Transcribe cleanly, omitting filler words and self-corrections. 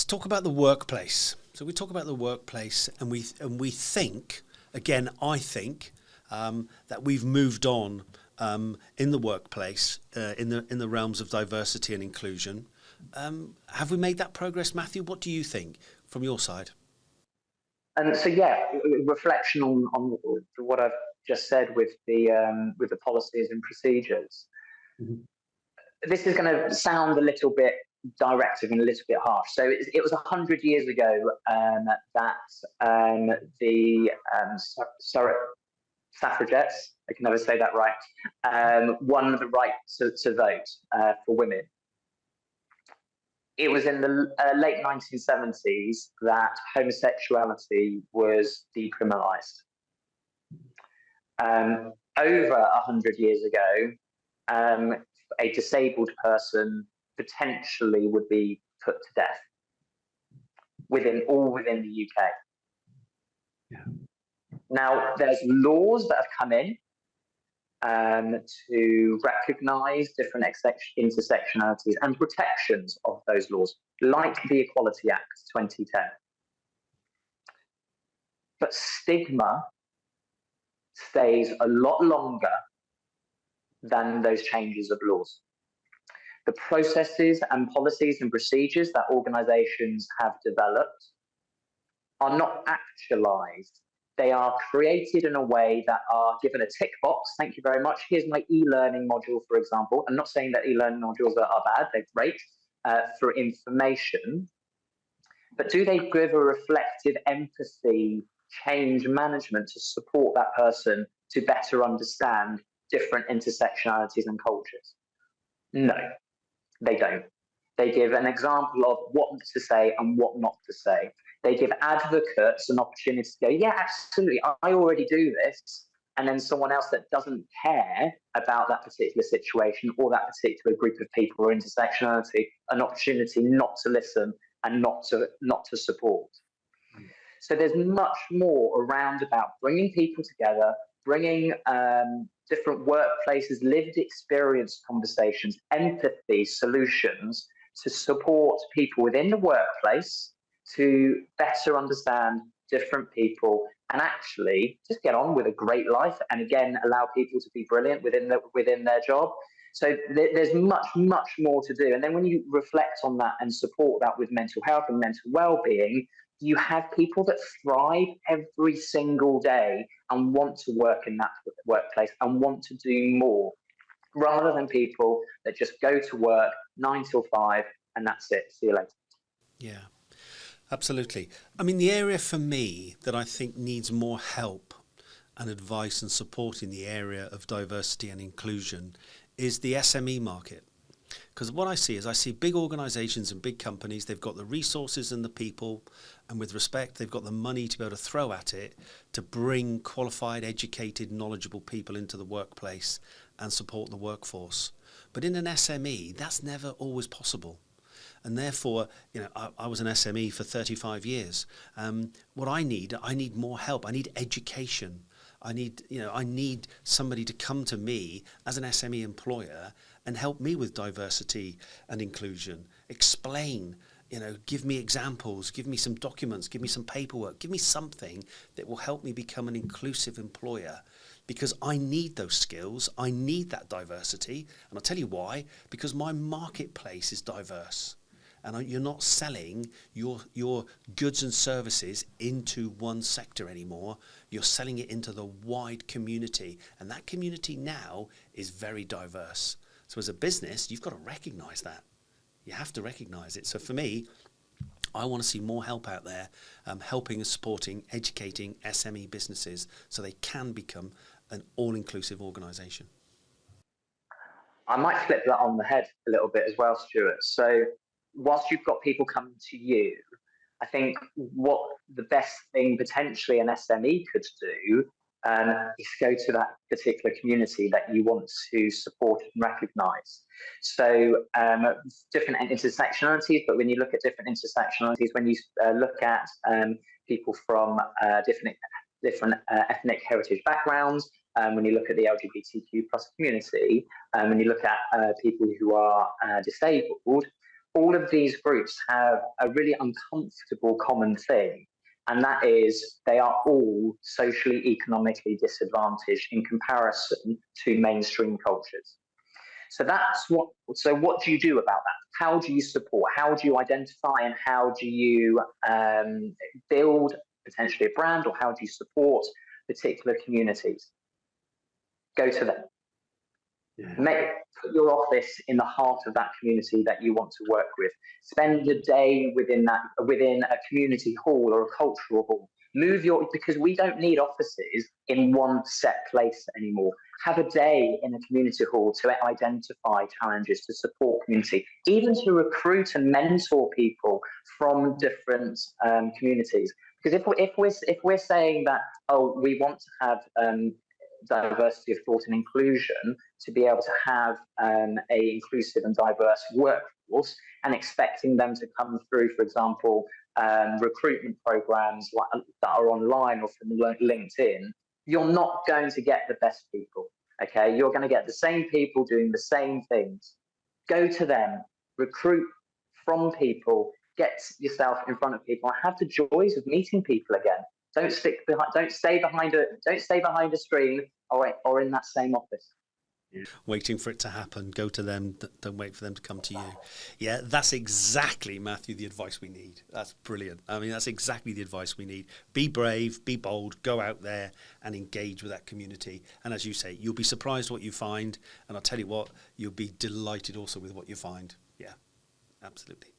talk about the workplace. So we talk about the workplace, and we think, again, I think that we've moved on in the workplace in the realms of diversity and inclusion. Have we made that progress, Matthew? What do you think from your side? So yeah, reflection on what I've just said with the policies and procedures. Mm-hmm. This is going to sound a little bit directive and a little bit harsh. So it was 100 years ago that the suffragettes, I can never say that right, won the right to vote for women. It was in the late 1970s that homosexuality was decriminalised. Over 100 years ago, a disabled person potentially would be put to death within the UK. Yeah. Now, there's laws that have come in to recognise different intersectionalities and protections of those laws, like the Equality Act 2010. But stigma stays a lot longer than those changes of laws. The processes and policies and procedures that organisations have developed are not actualised. They are created in a way that are given a tick box. Thank you very much. Here's my e-learning module, for example. I'm not saying that e-learning modules are bad. They're great for information. But do they give a reflective empathy, change management to support that person to better understand different intersectionalities and cultures? No, they don't. They give an example of what to say and what not to say. They give advocates an opportunity to go, yeah, absolutely, I already do this. And then someone else that doesn't care about that particular situation or that particular group of people or intersectionality, an opportunity not to listen and not to support. So there's much more around about bringing people together, bringing different workplaces, lived experience conversations, empathy, solutions to support people within the workplace to better understand different people and actually just get on with a great life, and again allow people to be brilliant within their job. So there's much more to do. And then when you reflect on that and support that with mental health and mental well-being, you have people that thrive every single day and want to work in that workplace and want to do more, rather than people that just go to work 9 till 5 and that's it. See you later. Yeah. Absolutely. I mean, the area for me that I think needs more help and advice and support in the area of diversity and inclusion is the SME market. Because what I see big organisations and big companies, they've got the resources and the people, and with respect, they've got the money to be able to throw at it to bring qualified, educated, knowledgeable people into the workplace and support the workforce. But in an SME, that's never always possible. And therefore, you know, I was an SME for 35 years. What I need more help. I need education. I need somebody to come to me as an SME employer and help me with diversity and inclusion. Explain, give me examples, give me some documents, give me some paperwork, give me something that will help me become an inclusive employer. Because I need those skills, I need that diversity. And I'll tell you why, because my marketplace is diverse. And you're not selling your goods and services into one sector anymore. You're selling it into the wide community. And that community now is very diverse. So as a business, you've got to recognize that. You have to recognize it. So for me, I want to see more help out there, helping and supporting, educating SME businesses so they can become an all-inclusive organisation. I might flip that on the head a little bit as well, Stuart. So whilst you've got people coming to you, I think what the best thing potentially an SME could do is go to that particular community that you want to support and recognise. So different intersectionalities, but when you look at different intersectionalities, when you look at people from different ethnic heritage backgrounds, when you look at the LGBTQ plus community, when you look at people who are disabled, all of these groups have a really uncomfortable common thing, and that is they are all socially, economically disadvantaged in comparison to mainstream cultures. So what do you do about that? How do you support? How do you identify, and how do you build potentially a brand, or how do you support particular communities? Go to them. Yeah. Put your office in the heart of that community that you want to work with. Spend a day within a community hall or a cultural hall. Because we don't need offices in one set place anymore. Have a day in a community hall to identify challenges, to support community, even to recruit and mentor people from different communities. Because if we're saying that, oh, we want to have diversity of thought and inclusion to be able to have a inclusive and diverse workforce, and expecting them to come through, for example, recruitment programs that are online or from LinkedIn, you're not going to get the best people. Okay, you're going to get the same people doing the same things. Go to them, recruit from people, get yourself in front of people, and have the joys of meeting people again. Don't stay behind a screen or in that same office. Waiting for it to happen. Go to them. Don't wait for them to come to you. Yeah, that's exactly, Matthew, the advice we need. That's brilliant. I mean, that's exactly the advice we need. Be brave, be bold, go out there and engage with that community. And as you say, you'll be surprised what you find. And I'll tell you what, you'll be delighted also with what you find. Yeah, absolutely.